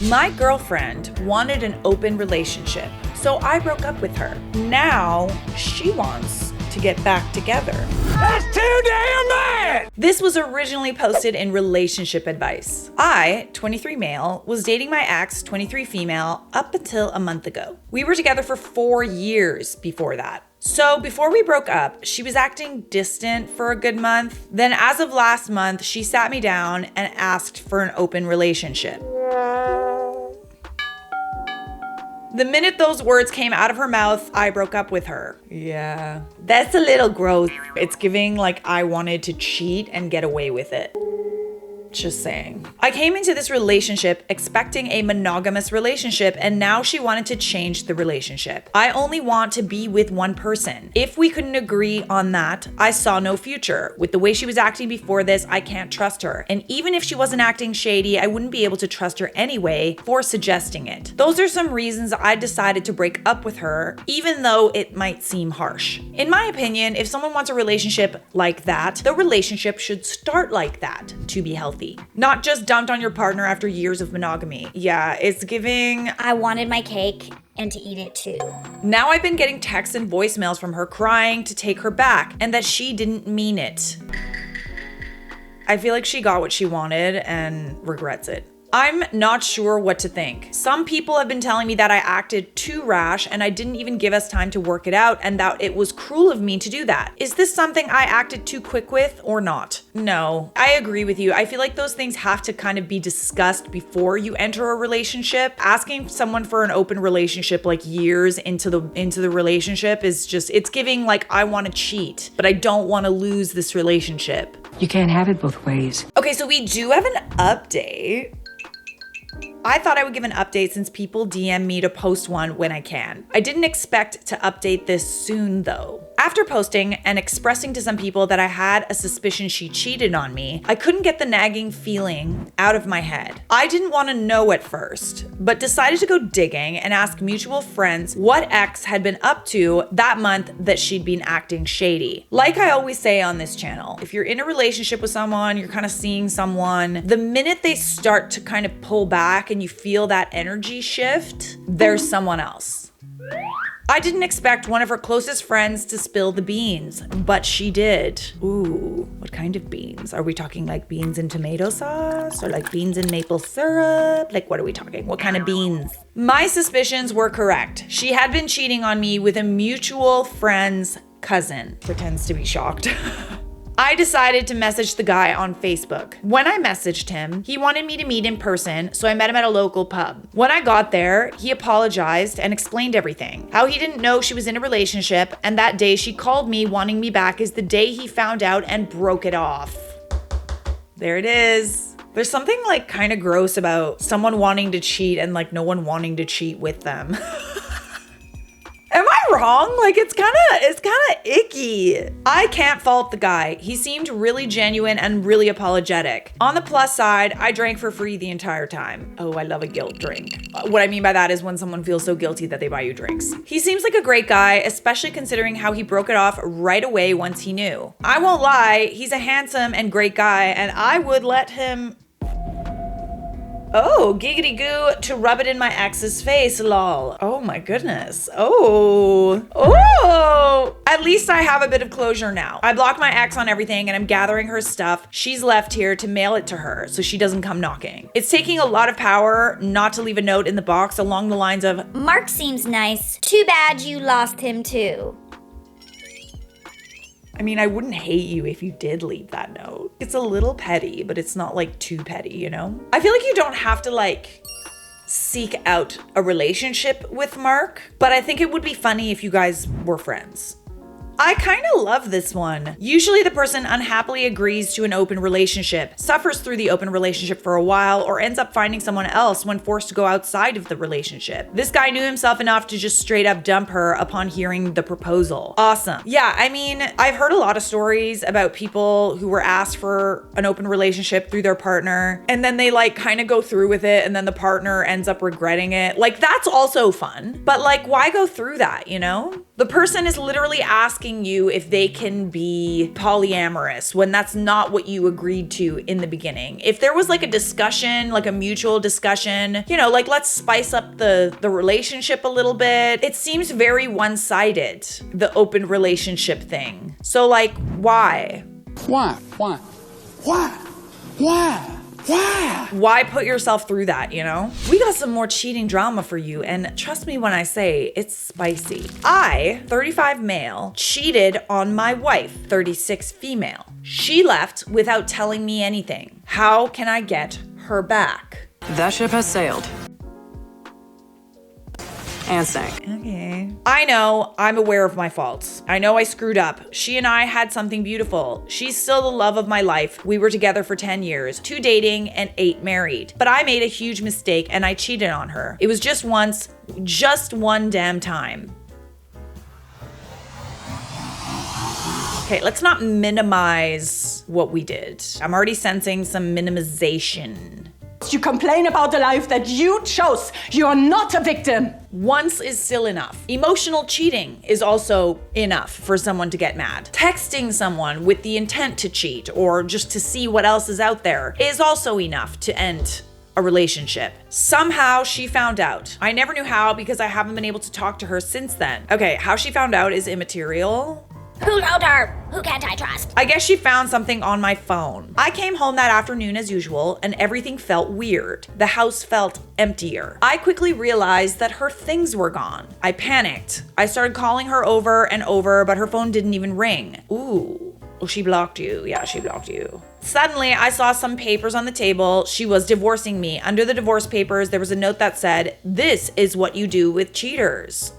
My girlfriend wanted an open relationship, so I broke up with her. Now she wants to get back together. That's too damn bad! This was originally posted in relationship advice. I, 23 male, was dating my ex, 23 female, up until a month ago. We were together for 4 years before that. So before we broke up, she was acting distant for a good month. Then as of last month, she sat me down and asked for an open relationship. The minute those words came out of her mouth, I broke up with her. Yeah, that's a little gross. It's giving like I wanted to cheat and get away with it. Just saying. I came into this relationship expecting a monogamous relationship, and now she wanted to change the relationship. I only want to be with one person. If we couldn't agree on that, I saw no future. With the way she was acting before this, I can't trust her. And even if she wasn't acting shady, I wouldn't be able to trust her anyway for suggesting it. Those are some reasons I decided to break up with her, even though it might seem harsh. In my opinion, if someone wants a relationship like that, the relationship should start like that to be healthy. Not just dumped on your partner after years of monogamy. Yeah, it's giving, I wanted my cake and to eat it too. Now I've been getting texts and voicemails from her crying to take her back and that she didn't mean it. I feel like she got what she wanted and regrets it. I'm not sure what to think. Some people have been telling me that I acted too rash and I didn't even give us time to work it out and that it was cruel of me to do that. Is this something I acted too quick with or not? No, I agree with you. I feel like those things have to kind of be discussed before you enter a relationship. Asking someone for an open relationship like years into the relationship is just, it's giving like I want to cheat, but I don't want to lose this relationship. You can't have it both ways. Okay, so we do have an update. I thought I would give an update since people DM me to post one when I can. I didn't expect to update this soon though. After posting and expressing to some people that I had a suspicion she cheated on me, I couldn't get the nagging feeling out of my head. I didn't want to know at first, but decided to go digging and ask mutual friends what ex had been up to that month that she'd been acting shady. Like I always say on this channel, if you're in a relationship with someone, you're kind of seeing someone, the minute they start to kind of pull back and you feel that energy shift, there's someone else. I didn't expect one of her closest friends to spill the beans, but she did. Ooh, what kind of beans? Are we talking like beans in tomato sauce or like beans in maple syrup? Like what are we talking? What kind of beans? My suspicions were correct. She had been cheating on me with a mutual friend's cousin. Pretends to be shocked. I decided to message the guy on Facebook. When I messaged him, he wanted me to meet in person, so I met him at a local pub. When I got there, he apologized and explained everything. How he didn't know she was in a relationship, and that day she called me wanting me back is the day he found out and broke it off. There it is. There's something like kind of gross about someone wanting to cheat and like no one wanting to cheat with them. Am I wrong? Like it's kind of icky. I can't fault the guy. He seemed really genuine and really apologetic. On the plus side, I drank for free the entire time. Oh, I love a guilt drink. What I mean by that is when someone feels so guilty that they buy you drinks. He seems like a great guy, especially considering how he broke it off right away once he knew. I won't lie, he's a handsome and great guy, and I would let him... Oh, giggity goo to rub it in my ex's face, lol. Oh my goodness. Oh. At least I have a bit of closure now. I blocked my ex on everything and I'm gathering her stuff. She's left here to mail it to her so she doesn't come knocking. It's taking a lot of power not to leave a note in the box along the lines of, Mark seems nice. Too bad you lost him too. I mean, I wouldn't hate you if you did leave that note. It's a little petty, but it's not like too petty, you know? I feel like you don't have to like seek out a relationship with Mark, but I think it would be funny if you guys were friends. I kind of love this one. Usually the person unhappily agrees to an open relationship, suffers through the open relationship for a while, or ends up finding someone else when forced to go outside of the relationship. This guy knew himself enough to just straight up dump her upon hearing the proposal. Awesome. Yeah, I mean, I've heard a lot of stories about people who were asked for an open relationship through their partner, and then they like kind of go through with it, and then the partner ends up regretting it. Like, that's also fun, but like, why go through that, you know? The person is literally asking you if they can be polyamorous when that's not what you agreed to in the beginning. If there was like a discussion, like a mutual discussion, you know, like let's spice up the relationship a little bit. It seems very one-sided, the open relationship thing. So like, why? Why? Why put yourself through that, you know? We got some more cheating drama for you, and trust me when I say it's spicy. I, 35 male, cheated on my wife, 36 female. She left without telling me anything. How can I get her back? That ship has sailed. And sank. Okay. I know, I'm aware of my faults. I know I screwed up. She and I had something beautiful. She's still the love of my life. We were together for 10 years, 2 dating and 8 married. But I made a huge mistake and I cheated on her. It was just once, just one damn time. Okay, let's not minimize what we did. I'm already sensing some minimization. You complain about the life that you chose. You are not a victim. Once is still enough. Emotional cheating is also enough for someone to get mad. Texting someone with the intent to cheat or just to see what else is out there is also enough to end a relationship. Somehow she found out. I never knew how because I haven't been able to talk to her since then. Okay, how she found out is immaterial. Who told her? Who can't I trust? I guess she found something on my phone. I came home that afternoon as usual and everything felt weird. The house felt emptier. I quickly realized that her things were gone. I panicked. I started calling her over and over, but her phone didn't even ring. Ooh. Oh, she blocked you. Yeah, she blocked you. Suddenly, I saw some papers on the table. She was divorcing me. Under the divorce papers, there was a note that said, "This is what you do with cheaters."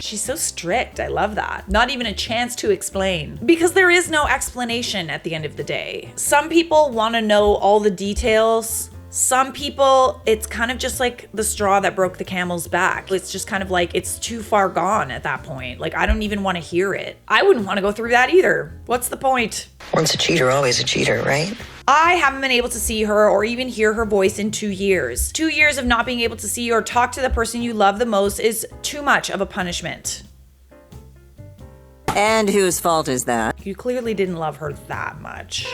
She's so strict. I love that. Not even a chance to explain. Because there is no explanation at the end of the day. Some people want to know all the details. Some people, it's kind of just like the straw that broke the camel's back. It's just kind of like, it's too far gone at that point. Like, I don't even want to hear it. I wouldn't want to go through that either. What's the point? Once a cheater, always a cheater, right? I haven't been able to see her or even hear her voice in 2 years. 2 years of not being able to see or talk to the person you love the most is too much of a punishment. And whose fault is that? You clearly didn't love her that much.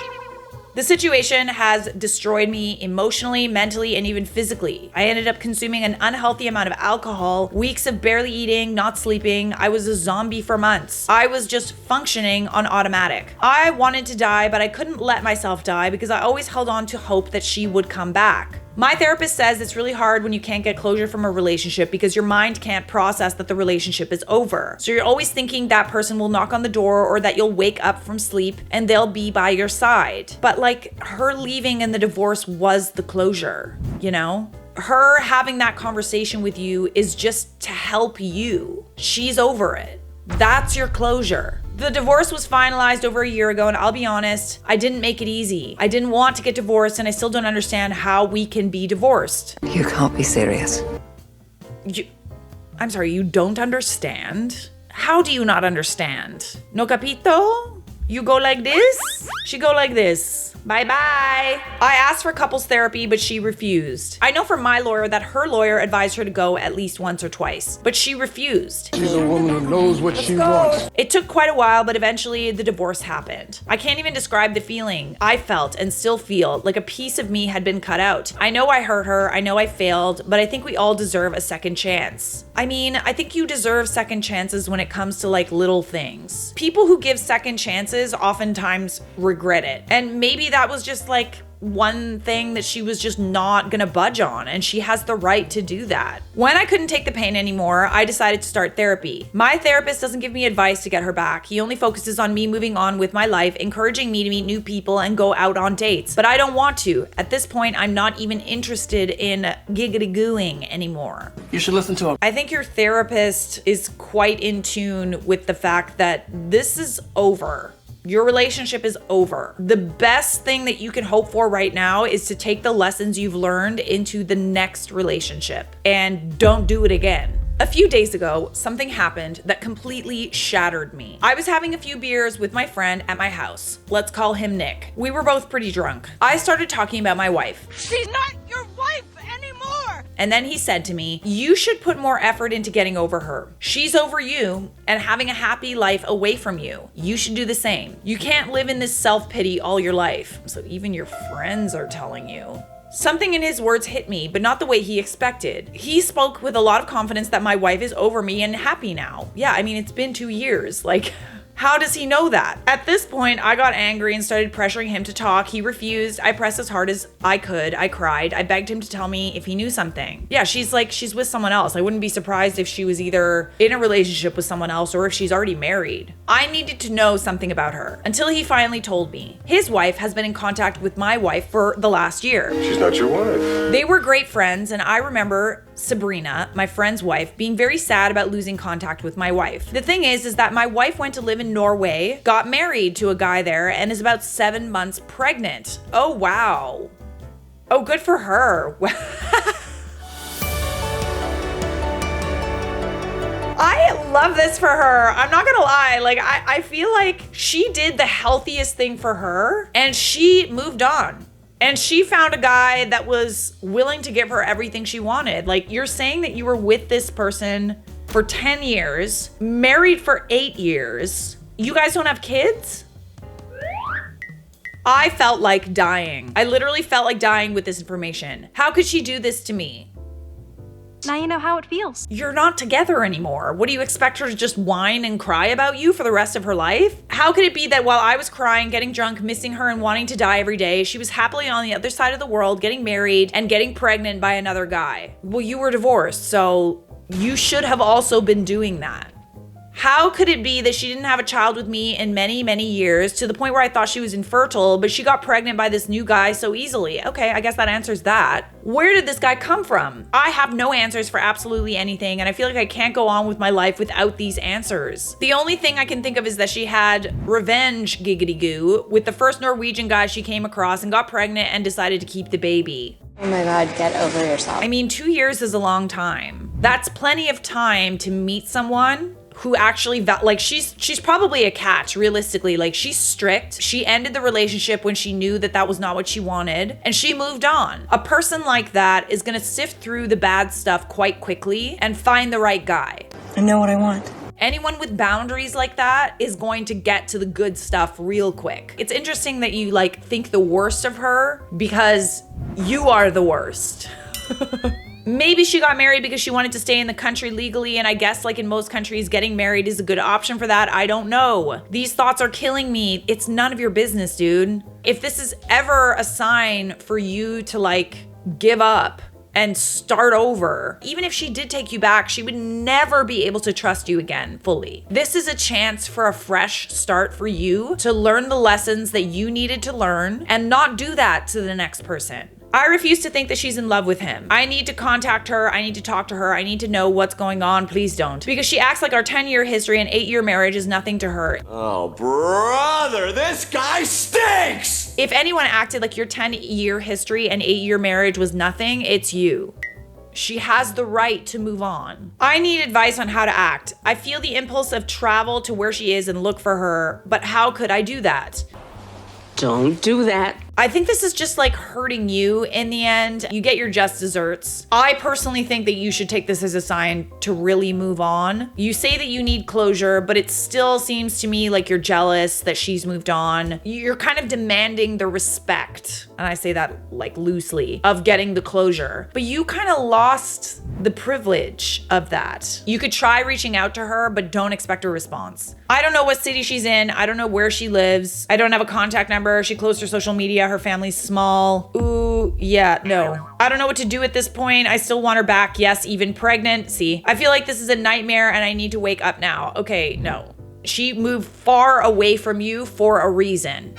The situation has destroyed me emotionally, mentally, and even physically. I ended up consuming an unhealthy amount of alcohol, weeks of barely eating, not sleeping. I was a zombie for months. I was just functioning on automatic. I wanted to die, but I couldn't let myself die because I always held on to hope that she would come back. My therapist says it's really hard when you can't get closure from a relationship because your mind can't process that the relationship is over. So you're always thinking that person will knock on the door or that you'll wake up from sleep and they'll be by your side. But like, her leaving and the divorce was the closure, you know? Her having that conversation with you is just to help you. She's over it. That's your closure. The divorce was finalized over a year ago, and I'll be honest, I didn't make it easy. I didn't want to get divorced, and I still don't understand how we can be divorced. You can't be serious. I'm sorry, you don't understand? How do you not understand? No capito? You go like this? She go like this. Bye-bye. I asked for couples therapy, but she refused. I know from my lawyer that her lawyer advised her to go at least once or twice, but she refused. She's a woman who knows what she wants. It took quite a while, but eventually the divorce happened. I can't even describe the feeling I felt and still feel like a piece of me had been cut out. I know I hurt her, I know I failed, but I think we all deserve a second chance. I mean, I think you deserve second chances when it comes to like little things. People who give second chances oftentimes regret it. And maybe that was just like one thing that she was just not gonna budge on, and she has the right to do that. When I couldn't take the pain anymore, I decided to start therapy. My therapist doesn't give me advice to get her back. He only focuses on me moving on with my life, encouraging me to meet new people and go out on dates. But I don't want to. At this point, I'm not even interested in giggity-gooing anymore. You should listen to him. I think your therapist is quite in tune with the fact that this is over. Your relationship is over. The best thing that you can hope for right now is to take the lessons you've learned into the next relationship and don't do it again. A few days ago, something happened that completely shattered me. I was having a few beers with my friend at my house. Let's call him Nick. We were both pretty drunk. I started talking about my wife. She's not your wife anymore! And then he said to me, you should put more effort into getting over her. She's over you and having a happy life away from you. You should do the same. You can't live in this self-pity all your life. So even your friends are telling you. Something in his words hit me, but not the way he expected. He spoke with a lot of confidence that my wife is over me and happy now. Yeah, I mean, it's been 2 years. Like, how does he know that? At this point, I got angry and started pressuring him to talk. He refused. I pressed as hard as I could. I cried. I begged him to tell me if he knew something. Yeah, she's with someone else. I wouldn't be surprised if she was either in a relationship with someone else or if she's already married. I needed to know something about her until he finally told me. His wife has been in contact with my wife for the last year. She's not your wife. They were great friends, and I remember Sabrina, my friend's wife, being very sad about losing contact with my wife. The thing is that my wife went to live in Norway, got married to a guy there, and is about 7 months pregnant. Oh, wow. Oh, good for her. I love this for her. I'm not gonna lie. Like, I feel like she did the healthiest thing for her, and she moved on. And she found a guy that was willing to give her everything she wanted. Like, you're saying that you were with this person for 10 years, married for 8 years. You guys don't have kids? I felt like dying. I literally felt like dying with this information. How could she do this to me? Now you know how it feels. You're not together anymore. What do you expect her to just whine and cry about you for the rest of her life? How could it be that while I was crying, getting drunk, missing her, and wanting to die every day, she was happily on the other side of the world, getting married and getting pregnant by another guy? Well, you were divorced, so you should have also been doing that. How could it be that she didn't have a child with me in many, many years, to the point where I thought she was infertile, but she got pregnant by this new guy so easily? Okay, I guess that answers that. Where did this guy come from? I have no answers for absolutely anything, and I feel like I can't go on with my life without these answers. The only thing I can think of is that she had revenge giggity goo with the first Norwegian guy she came across and got pregnant and decided to keep the baby. Oh my God, get over yourself. I mean, 2 years is a long time. That's plenty of time to meet someone who actually, she's probably a catch, realistically. Like, she's strict. She ended the relationship when she knew that that was not what she wanted, and she moved on. A person like that is gonna sift through the bad stuff quite quickly and find the right guy. I know what I want. Anyone with boundaries like that is going to get to the good stuff real quick. It's interesting that you think the worst of her because you are the worst. Maybe she got married because she wanted to stay in the country legally, and I guess in most countries, getting married is a good option for that. I don't know. These thoughts are killing me. It's none of your business, dude. If this is ever a sign for you to give up and start over, even if she did take you back, she would never be able to trust you again fully. This is a chance for a fresh start for you to learn the lessons that you needed to learn and not do that to the next person. I refuse to think that she's in love with him. I need to contact her. I need to talk to her. I need to know what's going on. Please don't. Because she acts like our 10-year history and 8-year marriage is nothing to her. Oh, brother, this guy stinks! If anyone acted like your 10-year history and 8-year marriage was nothing, it's you. She has the right to move on. I need advice on how to act. I feel the impulse of travel to where she is and look for her, but how could I do that? Don't do that. I think this is just hurting you in the end. You get your just desserts. I personally think that you should take this as a sign to really move on. You say that you need closure, but it still seems to me like you're jealous that she's moved on. You're kind of demanding the respect, and I say that loosely, of getting the closure. But you kind of lost the privilege of that. You could try reaching out to her, but don't expect a response. I don't know what city she's in. I don't know where she lives. I don't have a contact number. She closed her social media. Her family's small. Ooh, yeah, no. I don't know what to do at this point. I still want her back. Yes, even pregnant. See, I feel like this is a nightmare and I need to wake up now. Okay, no. She moved far away from you for a reason.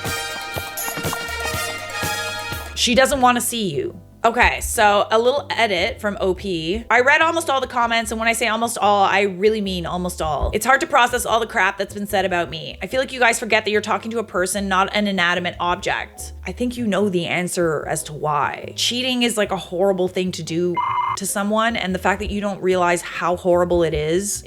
She doesn't want to see you. Okay, so a little edit from OP. I read almost all the comments, and when I say almost all, I really mean almost all. It's hard to process all the crap that's been said about me. I feel like you guys forget that you're talking to a person, not an inanimate object. I think you know the answer as to why. Cheating is a horrible thing to do to someone, and the fact that you don't realize how horrible it is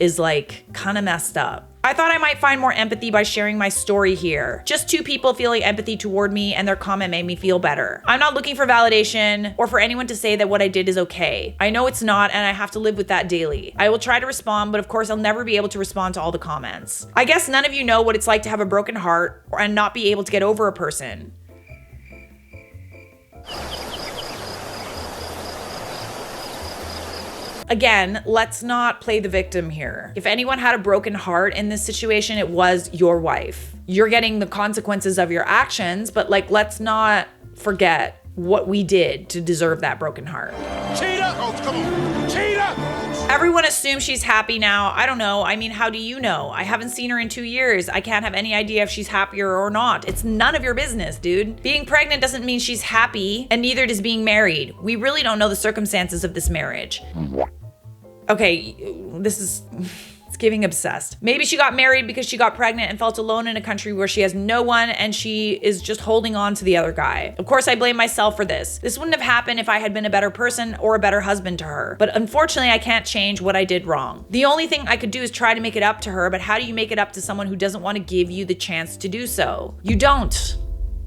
kind of messed up. I thought I might find more empathy by sharing my story here. Just two people feeling empathy toward me, and their comment made me feel better. I'm not looking for validation or for anyone to say that what I did is okay. I know it's not, and I have to live with that daily. I will try to respond, but of course I'll never be able to respond to all the comments. I guess none of you know what it's like to have a broken heart and not be able to get over a person. Again, let's not play the victim here. If anyone had a broken heart in this situation, it was your wife. You're getting the consequences of your actions, but like, let's not forget what we did to deserve that broken heart. Cheetah! Oh, come on. Cheetah! Everyone assumes she's happy now. I don't know. I mean, how do you know? I haven't seen her in 2 years. I can't have any idea if she's happier or not. It's none of your business, dude. Being pregnant doesn't mean she's happy, and neither does being married. We really don't know the circumstances of this marriage. Okay, it's giving obsessed. Maybe she got married because she got pregnant and felt alone in a country where she has no one and she is just holding on to the other guy. Of course, I blame myself for this. This wouldn't have happened if I had been a better person or a better husband to her. But unfortunately, I can't change what I did wrong. The only thing I could do is try to make it up to her, but how do you make it up to someone who doesn't want to give you the chance to do so? You don't.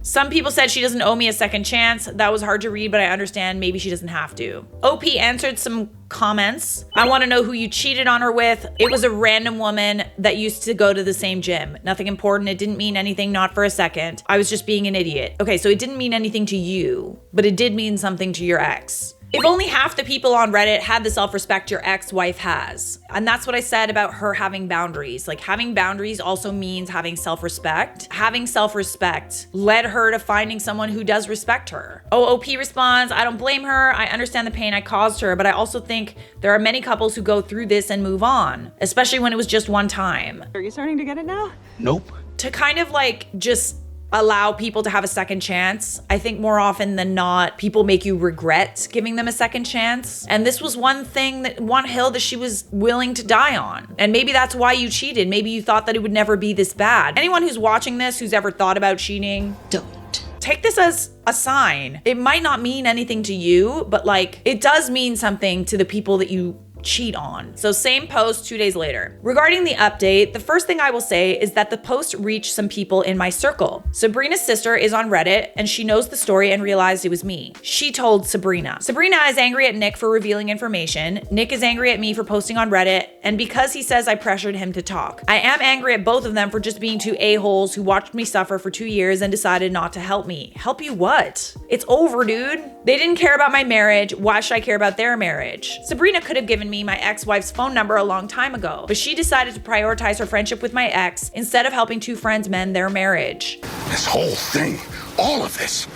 Some people said she doesn't owe me a second chance. That was hard to read, but I understand maybe she doesn't have to. OP answered some comments. I want to know who you cheated on her with. It was a random woman that used to go to the same gym. Nothing important. It didn't mean anything, not for a second. I was just being an idiot. Okay, so it didn't mean anything to you, but it did mean something to your ex. If only half the people on Reddit had the self-respect your ex-wife has. And that's what I said about her having boundaries. Like, having boundaries also means having self-respect. Having self-respect led her to finding someone who does respect her. OOP responds, I don't blame her. I understand the pain I caused her, but I also think there are many couples who go through this and move on, especially when it was just one time. Are you starting to get it now? Nope. To kind of like just allow people to have a second chance. I think more often than not, people make you regret giving them a second chance. And this was one hill that she was willing to die on. And maybe that's why you cheated. Maybe you thought that it would never be this bad. Anyone who's watching this, who's ever thought about cheating, Don't. take this as a sign. It might not mean anything to you, but like, it does mean something to the people that you cheat on. So same post 2 days later. Regarding the update, the first thing I will say is that the post reached some people in my circle. Sabrina's sister is on Reddit and she knows the story and realized it was me. She told Sabrina. Sabrina is angry at Nick for revealing information. Nick is angry at me for posting on Reddit, and because he says I pressured him to talk. I am angry at both of them for just being two a-holes who watched me suffer for 2 years and decided not to help me. Help you what? It's over, dude. They didn't care about my marriage. Why should I care about their marriage? Sabrina could have given me my ex-wife's phone number a long time ago, but she decided to prioritize her friendship with my ex instead of helping two friends mend their marriage. This whole thing, all of this,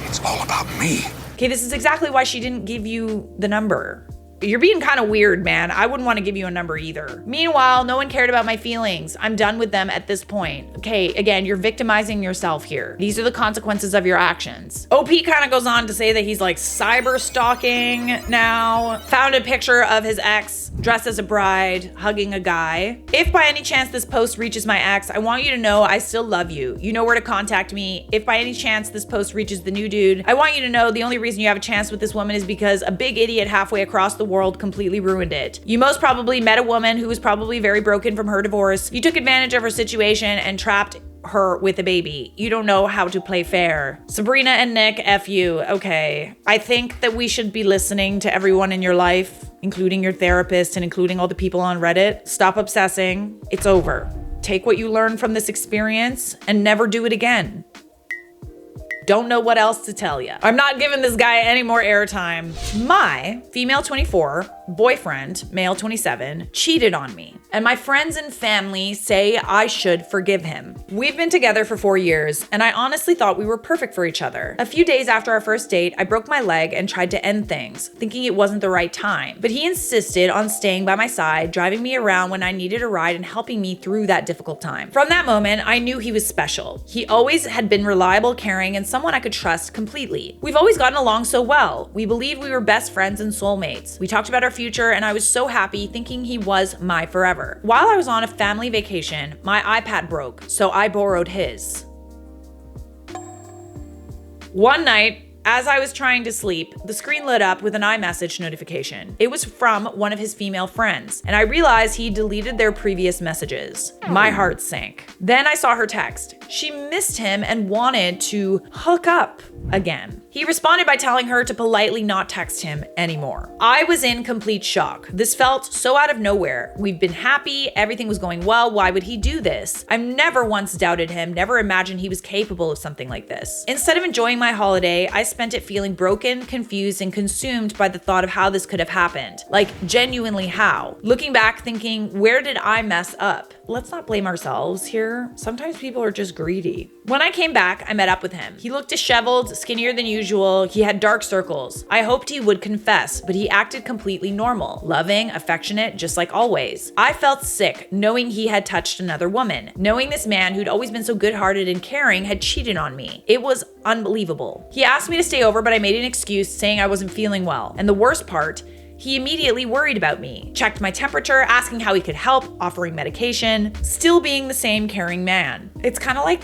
it's all about me. Okay, this is exactly why she didn't give you the number. You're being kind of weird, man. I wouldn't want to give you a number either. Meanwhile, no one cared about my feelings. I'm done with them at this point. Okay, again, you're victimizing yourself here. These are the consequences of your actions. OP kind of goes on to say that he's like cyber stalking now. Found a picture of his ex dressed as a bride, hugging a guy. If by any chance this post reaches my ex, I want you to know I still love you. You know where to contact me. If by any chance this post reaches the new dude, I want you to know the only reason you have a chance with this woman is because a big idiot halfway across the world completely ruined it. You most probably met a woman who was probably very broken from her divorce. You took advantage of her situation and trapped her with a baby. You don't know how to play fair. Sabrina and Nick, F you. Okay. I think that we should be listening to everyone in your life, including your therapist and including all the people on Reddit. Stop obsessing. It's over. Take what you learned from this experience and never do it again. Don't know what else to tell you. I'm not giving this guy any more airtime. My female 24 boyfriend, male 27, cheated on me. And my friends and family say I should forgive him. We've been together for 4 years, and I honestly thought we were perfect for each other. A few days after our first date, I broke my leg and tried to end things, thinking it wasn't the right time. But he insisted on staying by my side, driving me around when I needed a ride and helping me through that difficult time. From that moment, I knew he was special. He always had been reliable, caring, and someone I could trust completely. We've always gotten along so well. We believed we were best friends and soulmates. We talked about our future, and I was so happy thinking he was my forever. While I was on a family vacation, my iPad broke, so I borrowed his. One night, As I was trying to sleep, the screen lit up with an iMessage notification. It was from one of his female friends, and I realized he deleted their previous messages. My heart sank. Then I saw her text. She missed him and wanted to hook up again. He responded by telling her to politely not text him anymore. I was in complete shock. This felt so out of nowhere. We've been happy, everything was going well, why would he do this? I've never once doubted him, never imagined he was capable of something like this. Instead of enjoying my holiday, I spent it feeling broken, confused, and consumed by the thought of how this could have happened. Like, genuinely how? Looking back, thinking, where did I mess up? Let's not blame ourselves here. Sometimes people are just greedy. When I came back, I met up with him. He looked disheveled, skinnier than usual. He had dark circles. I hoped he would confess, but he acted completely normal, loving, affectionate, just like always. I felt sick knowing he had touched another woman, knowing this man who'd always been so good-hearted and caring had cheated on me. It was unbelievable. He asked me to stay over, but I made an excuse saying I wasn't feeling well. And the worst part, he immediately worried about me, checked my temperature, asking how he could help, offering medication, still being the same caring man. It's kind of like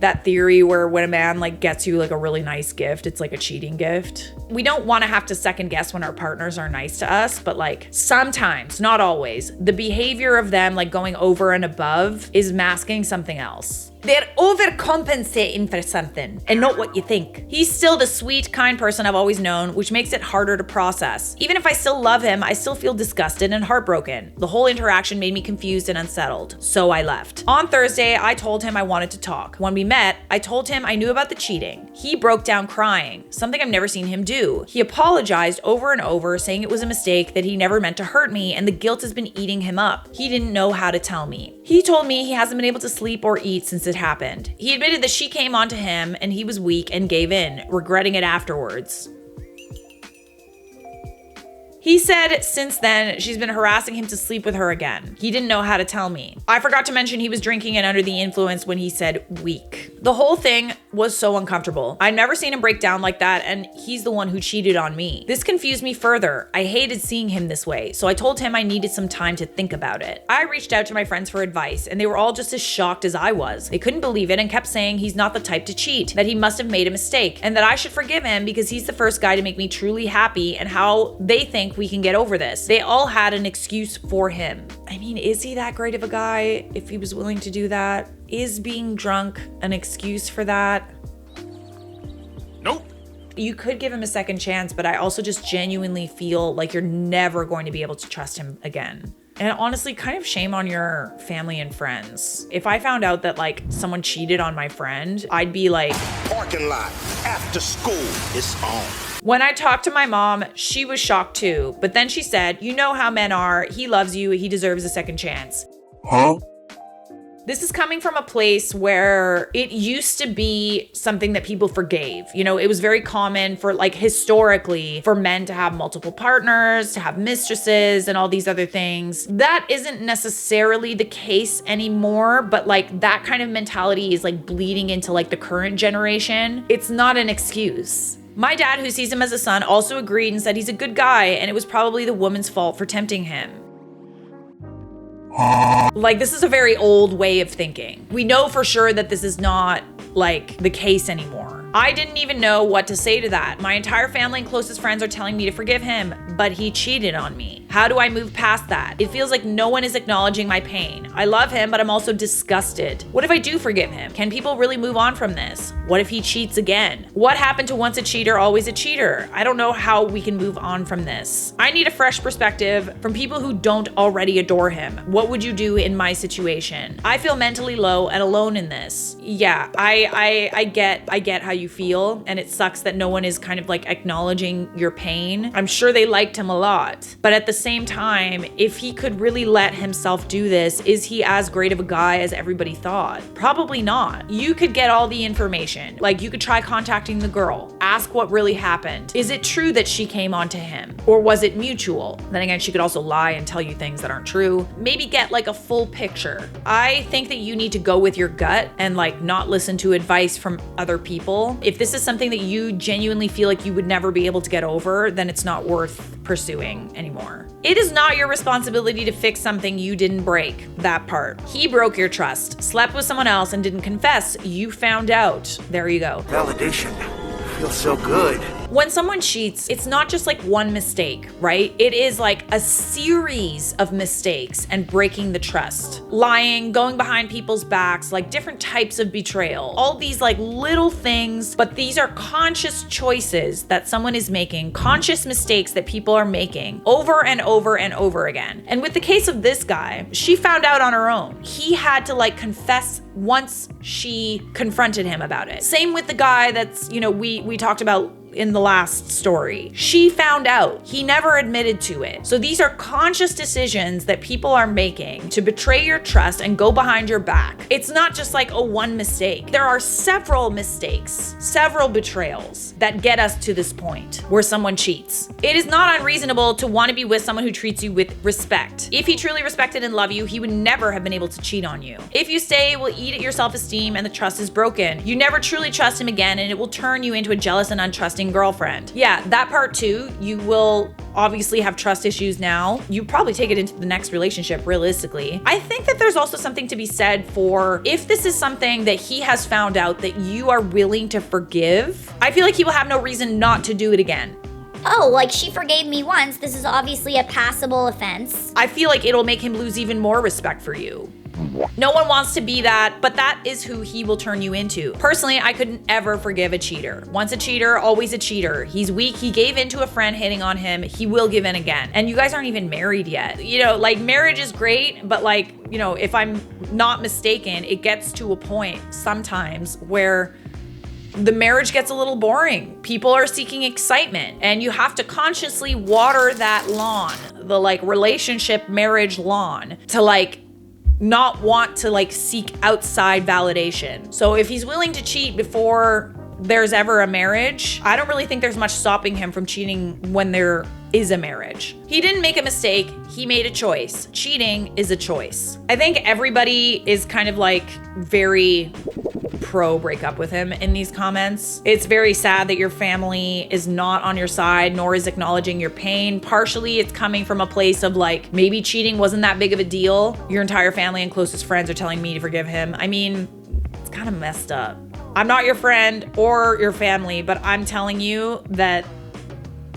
that theory where when a man gets you a really nice gift, it's like a cheating gift. We don't want to have to second guess when our partners are nice to us, but sometimes, not always, the behavior of them going over and above is masking something else. They're overcompensating for something and not what you think. He's still the sweet, kind person I've always known, which makes it harder to process. Even if I still love him, I still feel disgusted and heartbroken. The whole interaction made me confused and unsettled, so I left. On Thursday, I told him I wanted to talk. When we met, I told him I knew about the cheating. He broke down crying, something I've never seen him do. He apologized over and over, saying it was a mistake, that he never meant to hurt me, and the guilt has been eating him up. He didn't know how to tell me. He told me he hasn't been able to sleep or eat since it happened. He admitted that she came on to him and he was weak and gave in, regretting it afterwards. He said since then, she's been harassing him to sleep with her again. He didn't know how to tell me. I forgot to mention he was drinking and under the influence when he said weak. The whole thing was so uncomfortable. I'd never seen him break down like that, and he's the one who cheated on me. This confused me further. I hated seeing him this way, so I told him I needed some time to think about it. I reached out to my friends for advice, and they were all just as shocked as I was. They couldn't believe it and kept saying he's not the type to cheat, that he must have made a mistake, and that I should forgive him because he's the first guy to make me truly happy, and how they think we can get over this. They all had an excuse for him. I mean, is he that great of a guy if he was willing to do that? Is being drunk an excuse for that? Nope. You could give him a second chance, but I also just genuinely feel like you're never going to be able to trust him again. And honestly, kind of shame on your family and friends. If I found out that someone cheated on my friend, I'd be like, Parking lot. After school. It's on. When I talked to my mom, she was shocked too. But then she said, you know how men are. He loves you. He deserves a second chance. Huh? This is coming from a place where it used to be something that people forgave. You know, it was very common for historically for men to have multiple partners, to have mistresses and all these other things. That isn't necessarily the case anymore, but that kind of mentality is bleeding into the current generation. It's not an excuse. My dad, who sees him as a son, also agreed and said he's a good guy and it was probably the woman's fault for tempting him. This is a very old way of thinking. We know for sure that this is not the case anymore. I didn't even know what to say to that. My entire family and closest friends are telling me to forgive him, but he cheated on me. How do I move past that? It feels like no one is acknowledging my pain. I love him, but I'm also disgusted. What if I do forgive him? Can people really move on from this? What if he cheats again? What happened to once a cheater, always a cheater? I don't know how we can move on from this. I need a fresh perspective from people who don't already adore him. What would you do in my situation? I feel mentally low and alone in this. Yeah, I get how you feel, and it sucks that no one is kind of acknowledging your pain. I'm sure they liked him a lot, but at the same time, if he could really let himself do this, is he as great of a guy as everybody thought? Probably not. You could get all the information. You could try contacting the girl, ask what really happened. Is it true that she came on to him, or was it mutual? Then again, she could also lie and tell you things that aren't true. Maybe get a full picture. I think that you need to go with your gut and not listen to advice from other people. If this is something that you genuinely feel like you would never be able to get over, then it's not worth pursuing anymore. It is not your responsibility to fix something you didn't break. That part. He broke your trust, slept with someone else and didn't confess. You found out. There you go. Validation. Feels so good. When someone cheats, it's not just like one mistake, right? It is like a series of mistakes and breaking the trust. Lying, going behind people's backs, like different types of betrayal. All these like little things, but these are conscious choices that someone is making, conscious mistakes that people are making over and over and over again. And with the case of this guy, she found out on her own. He had to like confess once she confronted him about it. Same with the guy that's, you know, we talked about in the last story. She found out. He never admitted to it. So these are conscious decisions that people are making to betray your trust and go behind your back. It's not just like, oh, one mistake. There are several mistakes, several betrayals that get us to this point where someone cheats. It is not unreasonable to want to be with someone who treats you with respect. If he truly respected and loved you, he would never have been able to cheat on you. If you stay, it will eat at your self-esteem and the trust is broken. You never truly trust him again and it will turn you into a jealous and untrusting girlfriend. Yeah, that part too. You will obviously have trust issues now. You probably take it into the next relationship realistically. I think that there's also something to be said for if this is something that he has found out that you are willing to forgive, I feel like he will have no reason not to do it again. Oh, like she forgave me once. This is obviously a passable offense. I feel like it'll make him lose even more respect for you. No one wants to be that, but that is who he will turn you into. Personally, I couldn't ever forgive a cheater. Once a cheater, always a cheater. He's weak. He gave in to a friend hitting on him. He will give in again. And you guys aren't even married yet. You know, like marriage is great, but like, you know, if I'm not mistaken, it gets to a point sometimes where the marriage gets a little boring. People are seeking excitement and you have to consciously water that lawn, the like relationship marriage lawn, to like not want to like seek outside validation. So if he's willing to cheat before there's ever a marriage, I don't really think there's much stopping him from cheating when there is a marriage. He didn't make a mistake, he made a choice. Cheating is a choice. I think everybody is kind of like very pro breakup with him in these comments. It's very sad that your family is not on your side, nor is acknowledging your pain. Partially, it's coming from a place of like, maybe cheating wasn't that big of a deal. Your entire family and closest friends are telling me to forgive him. I mean, it's kind of messed up. I'm not your friend or your family, but I'm telling you that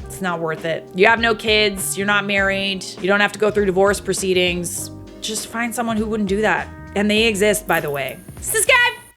it's not worth it. You have no kids, you're not married, you don't have to go through divorce proceedings. Just find someone who wouldn't do that. And they exist, by the way. Subscribe!